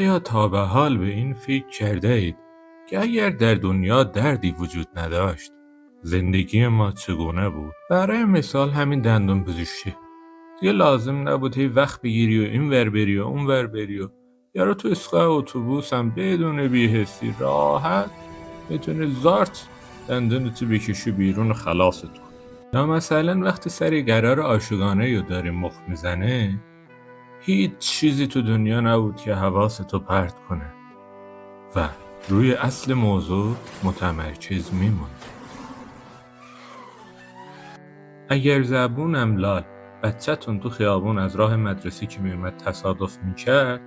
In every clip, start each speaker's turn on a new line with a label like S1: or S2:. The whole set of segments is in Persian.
S1: آیا تا به حال به این فکر کرده اید که اگر در دنیا دردی وجود نداشت زندگی ما چگونه بود؟ برای مثال همین دندون پزشکی دیگه لازم نبود هی وقت بگیری و این ور بری و اون ور بری و یارو تو اسقاط اتوبوس هم بدون بی‌حسی راحت میتونه زارت دندونتو بکشی بیرون و خلاصت کن. یا مثلا وقتی سری قرار عاشقانه رو داری مخ میزنه هیچ چیزی تو دنیا نبود که حواستو پرت کنه و روی اصل موضوع متمرکز میموند. اگر زبونم لال بچه‌تون تو خیابون از راه مدرسه که میومد تصادف میکرد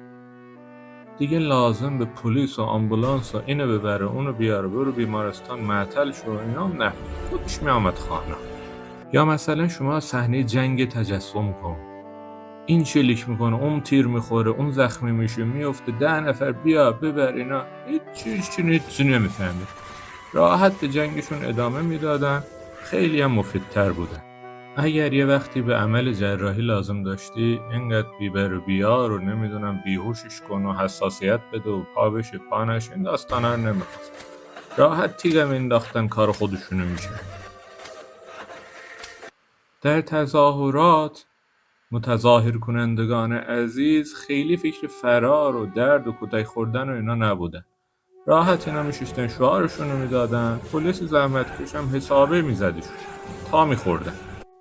S1: دیگه لازم به پلیس و آمبولانس و اینو ببره اونو بیاره برو بیمارستان معطل شو اینا نه، خودش میامد خانه. یا مثلا شما صحنه جنگ تجسم کن، این شلیک میکنه اون تیر میخوره اون زخمی میشه میفته 10 نفر بیا ببر اینا هیچی نمیفهمید، راحت به جنگشون ادامه میدادن، خیلی هم مفیدتر بودن. اگر یه وقتی به عمل جراحی لازم داشتی اینقدر بیبر و بیار و نمیدونم بیهوشش کن و حساسیت بده و پا بشه پانش، این داستانا رو نمیخواست، راحت تیغم انداختن کار خودشونو میشه. در تظاهرات متظاهر کنندگان عزیز خیلی فکر فرار و درد و کتک خوردن و اینا نبودن، راحت اینا میشستن شعارشونو میدادن، پلیس زحمت کشم حسابه میزدشون تا میخوردن.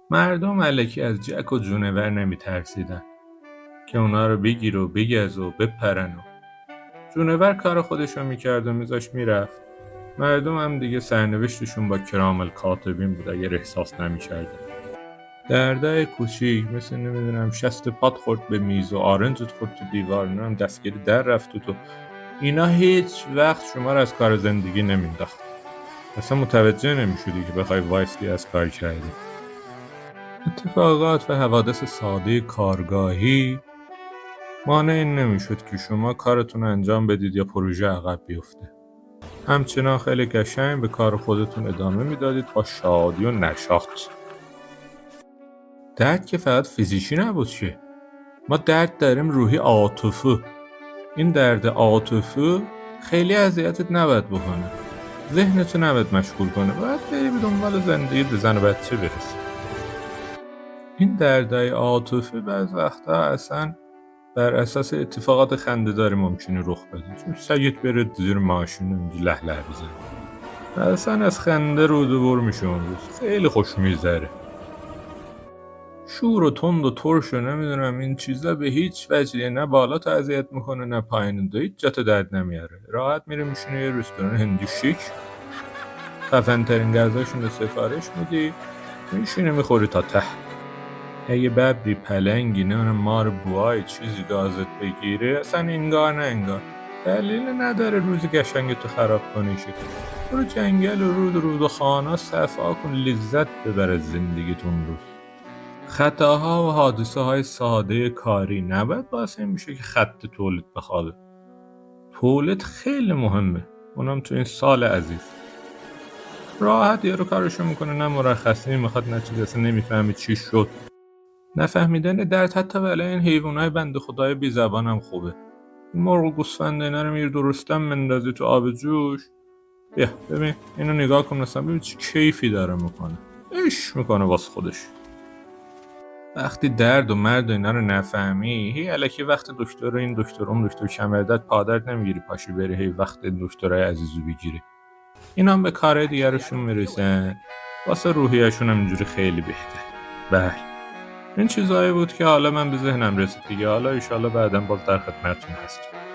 S1: مردم الکی از جک و جونور نمیترسیدن که اونا رو بگیر و بگز و بپرن و جونور کار خودشو میکرد و میذاش میرفت. مردم هم دیگه سرنوشتشون با کرام الکاتبین بود اگر احساس نمیکردن. درده کوچیک مثل نمیدونم شست پات خورد به میز و آرنجت خورد تو دیوار، نمیدونم دستگیری در رفت تو اینا هیچ وقت شما رو از کار زندگی نمینداخت، اصلا متوجه نمیشدی که بخوای وایستی از کار کردی. اتفاقات و حوادث ساده کارگاهی مانع این نمیشد که شما کارتون انجام بدید یا پروژه عقب بیفته. همچنان خیلی قشنگ به کار خودتون ادامه میدادید با شادی و نشاط. درد که فقط فیزیکی نبود که، ما درد داریم روحی عاطفی. این درد عاطفی خیلی اذیتت نباید بکنه، ذهنتو نباید مشغول کنه، باید بری به دنبال زندگی به زن و بچه برسی. این دردهای عاطفی بعض وقتا اصلا بر اساس اتفاقات خنده‌داری ممکنه رخ بده، چون سگت بره زیر ماشین اونجا له له بزنه و اصلا از خنده روده‌بر میشه اون روز، خیلی خوش میذاره. شور و تند و ترش و نمیدونم این چیزا به هیچ وجه نه بالا تا اذیت میکنه نه پایین دو، هیچ جا تا درد نمیاره. راحت میره میشینه یه رستوران هندی شیک، خفن ترین غذاشون رو سفارش میدی، میشینه میخوری تا ته. اگه ببری پلنگی نمیدونم مار بوهای چیزی گازت بگیره اصلا انگار نه انگار، دلیل نداره روز قشنگ تو خراب کنی. برو جنگل و رود و خانه صفا کن، لذت ببر از زندگیتون روز. خطاها و حادثه های ساده کاری نباید باعث این میشه که خط تولید بخوابه. تولید خیلی مهمه، اونم تو این سال عزیز. راحت یارو کارشو میکنه، نه مرخصی میخواد نه چیز، اصلا نمیفهمی چی شد. نفهمیدن درد حتی برای این حیوانای بنده خدای بی زبان هم خوبه. مرغ و گوسفند اینا رو میری درستم مندازی تو آب جوش، بیا ببین اینو نگاه کن مثلا ببین چه کیفی داره میکنه، عشق میکنه واسه خودش. وقتی درد و مرد و اینا رو نفهمی هی الکی وقت دکتر این دکتر اون دکتر کمردرد پادرد نمیگیری پاشی بری هی وقت دکترای عزیزو بگیری. اینا هم به کارهای دیگرشون میرسن، واسه روحیه‌شون هم اینجوری خیلی بهتر. بله این چیزایی بود که حالا من به ذهنم رسید دیگه، حالا ایشالا بعداً باز در خدمتتون هستم.